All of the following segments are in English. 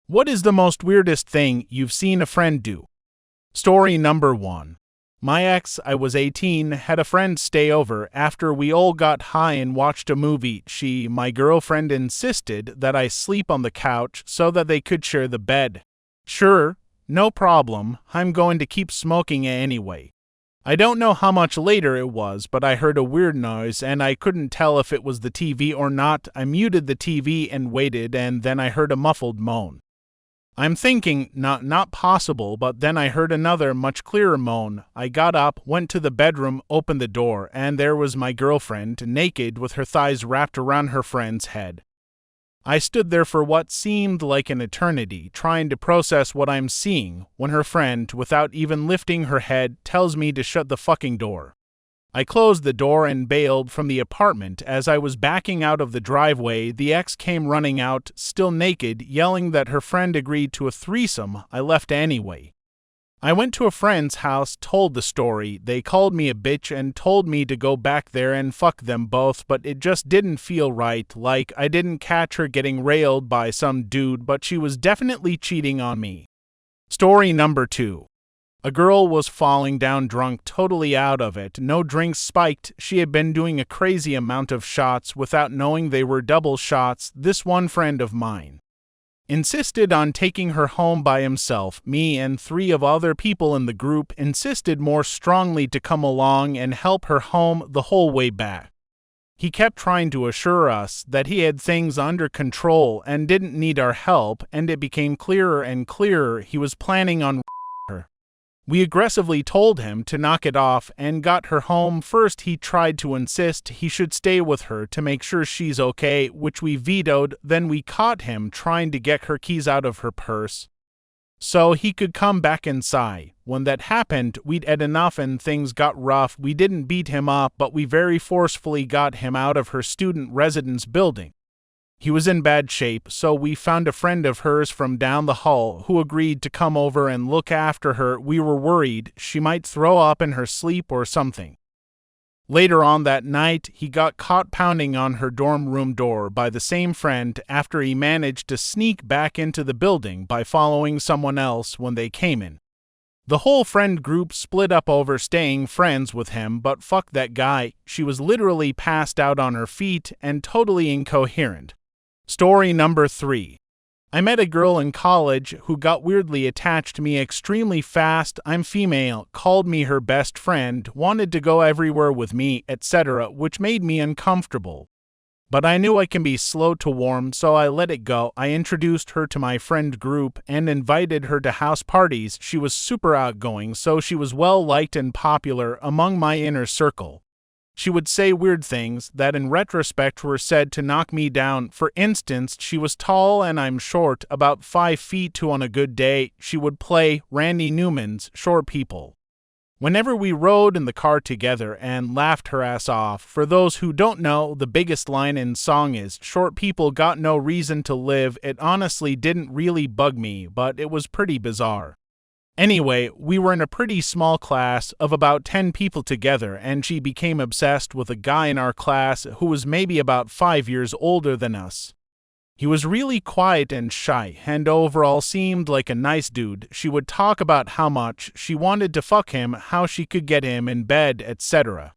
What is the most weirdest thing you've seen a friend do? Story number 1. My ex, I was 18, had a friend stay over. After we all got high and watched a movie, my girlfriend, insisted that I sleep on the couch so that they could share the bed. Sure, no problem, I'm going to keep smoking anyway. I don't know how much later it was, but I heard a weird noise and I couldn't tell if it was the TV or not. I muted the TV and waited, and then I heard a muffled moan. I'm thinking, not possible, but then I heard another, much clearer moan. I got up, went to the bedroom, opened the door, and there was my girlfriend, naked with her thighs wrapped around her friend's head. I stood there for what seemed like an eternity, trying to process what I'm seeing, when her friend, without even lifting her head, tells me to shut the fucking door. I closed the door and bailed from the apartment. As I was backing out of the driveway, the ex came running out, still naked, yelling that her friend agreed to a threesome. I left anyway. I went to a friend's house, told the story. They called me a bitch and told me to go back there and fuck them both, but it just didn't feel right. Like, I didn't catch her getting railed by some dude, but she was definitely cheating on me. Story number 2. A girl was falling down drunk, totally out of it. No drinks spiked. She had been doing a crazy amount of shots without knowing they were double shots. This one friend of mine insisted on taking her home by himself. Me and 3 of other people in the group insisted more strongly to come along and help her home the whole way back. He kept trying to assure us that he had things under control and didn't need our help, and it became clearer and clearer he was planning on her. We aggressively told him to knock it off and got her home. First, he tried to insist he should stay with her to make sure she's okay, which we vetoed. Then we caught him trying to get her keys out of her purse so he could come back inside. When that happened, we'd had enough and things got rough. We didn't beat him up, but we very forcefully got him out of her student residence building. He was in bad shape, so we found a friend of hers from down the hall who agreed to come over and look after her. We were worried she might throw up in her sleep or something. Later on that night, he got caught pounding on her dorm room door by the same friend after he managed to sneak back into the building by following someone else when they came in. The whole friend group split up over staying friends with him, but fuck that guy. She was literally passed out on her feet and totally incoherent. Story number 3. I met a girl in college who got weirdly attached to me extremely fast. I'm female, called me her best friend, wanted to go everywhere with me, etc., which made me uncomfortable. But I knew I can be slow to warm, so I let it go. I introduced her to my friend group and invited her to house parties. She was super outgoing, so she was well liked and popular among my inner circle. She would say weird things that in retrospect were said to knock me down. For instance, she was tall and I'm short, about 5'2" on a good day. She would play Randy Newman's Short People whenever we rode in the car together and laughed her ass off. For those who don't know, the biggest line in song is, "Short people got no reason to live." It honestly didn't really bug me, but it was pretty bizarre. Anyway, we were in a pretty small class of about 10 people together, and she became obsessed with a guy in our class who was maybe about 5 years older than us. He was really quiet and shy, and overall seemed like a nice dude. She would talk about how much she wanted to fuck him, how she could get him in bed, etc.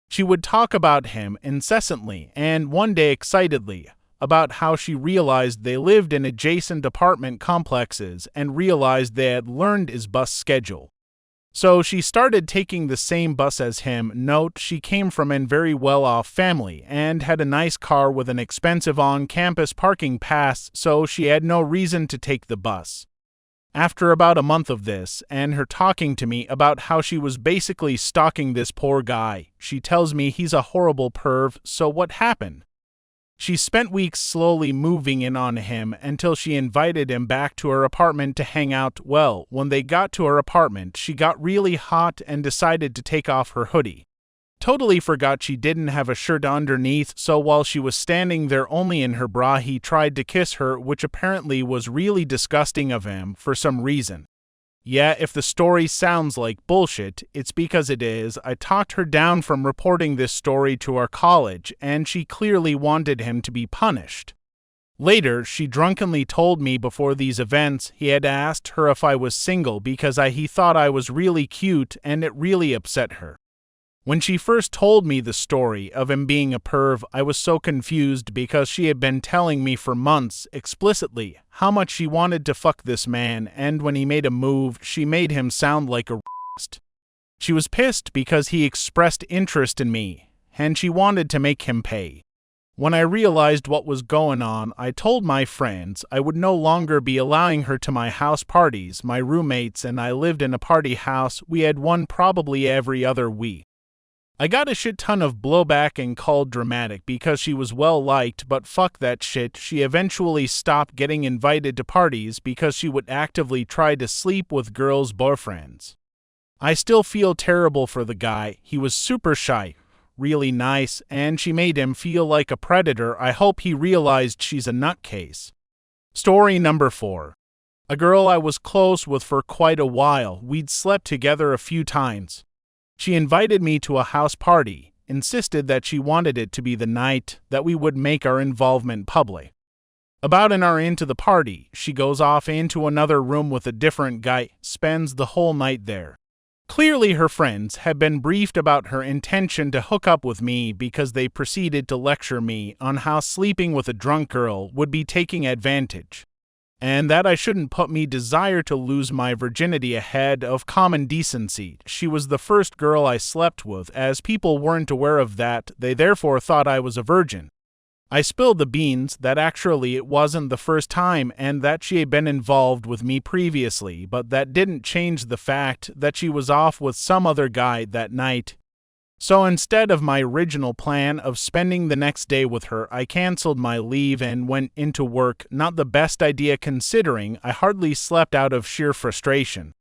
She would talk about him incessantly, and one day excitedly, about how she realized they lived in adjacent apartment complexes and realized they had learned his bus schedule. So she started taking the same bus as him. Note, she came from a very well-off family and had a nice car with an expensive on-campus parking pass, so she had no reason to take the bus. After about a month of this, and her talking to me about how she was basically stalking this poor guy, she tells me he's a horrible perv. So what happened? She spent weeks slowly moving in on him until she invited him back to her apartment to hang out. Well, when they got to her apartment, she got really hot and decided to take off her hoodie. Totally forgot she didn't have a shirt underneath, so while she was standing there only in her bra, he tried to kiss her, which apparently was really disgusting of him for some reason. Yeah, if the story sounds like bullshit, it's because it is. I talked her down from reporting this story to our college, and she clearly wanted him to be punished. Later, she drunkenly told me before these events he had asked her if I was single because he thought I was really cute and it really upset her. When she first told me the story of him being a perv, I was so confused because she had been telling me for months, explicitly, how much she wanted to fuck this man, and when he made a move, she made him sound like a r***st. She was pissed because he expressed interest in me, and she wanted to make him pay. When I realized what was going on, I told my friends I would no longer be allowing her to my house parties. My roommates and I lived in a party house. We had one probably every other week. I got a shit ton of blowback and called dramatic because she was well liked, but fuck that shit. She eventually stopped getting invited to parties because she would actively try to sleep with girls' boyfriends. I still feel terrible for the guy. He was super shy, really nice, and she made him feel like a predator. I hope he realized she's a nutcase. Story number 4. A girl I was close with for quite a while. We'd slept together a few times. She invited me to a house party, insisted that she wanted it to be the night that we would make our involvement public. About an hour into the party, she goes off into another room with a different guy, spends the whole night there. Clearly her friends had been briefed about her intention to hook up with me because they proceeded to lecture me on how sleeping with a drunk girl would be taking advantage, and that I shouldn't put me desire to lose my virginity ahead of common decency. She was the first girl I slept with, as people weren't aware of that, they therefore thought I was a virgin. I spilled the beans that actually it wasn't the first time and that she had been involved with me previously, but that didn't change the fact that she was off with some other guy that night. So instead of my original plan of spending the next day with her, I canceled my leave and went into work. Not the best idea considering I hardly slept out of sheer frustration.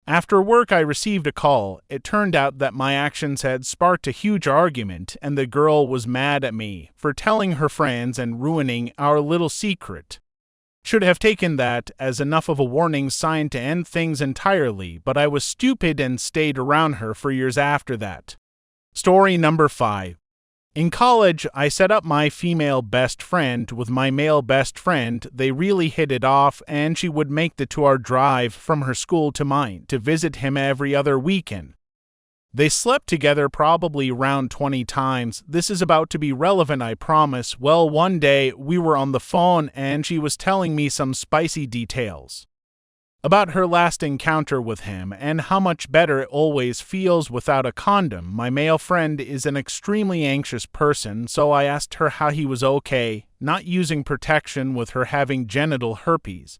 After work I received a call. It turned out that my actions had sparked a huge argument and the girl was mad at me for telling her friends and ruining our little secret. Should have taken that as enough of a warning sign to end things entirely, but I was stupid and stayed around her for years after that. Story number 5. In college, I set up my female best friend with my male best friend. They really hit it off, and she would make the 2-hour drive from her school to mine to visit him every other weekend. They slept together probably around 20 times. This is about to be relevant, I promise. Well, one day we were on the phone and she was telling me some spicy details about her last encounter with him and how much better it always feels without a condom. My male friend is an extremely anxious person, so I asked her how he was okay, not using protection with her having genital herpes.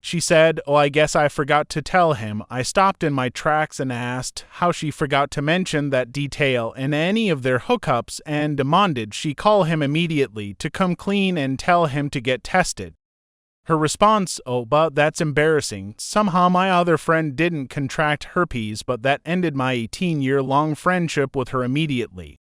She said, "Oh, I guess I forgot to tell him." I stopped in my tracks and asked how she forgot to mention that detail in any of their hookups and demanded she call him immediately to come clean and tell him to get tested. Her response, "Oh, but that's embarrassing. Somehow my other friend didn't contract herpes, but that ended my 18-year-long friendship with her immediately."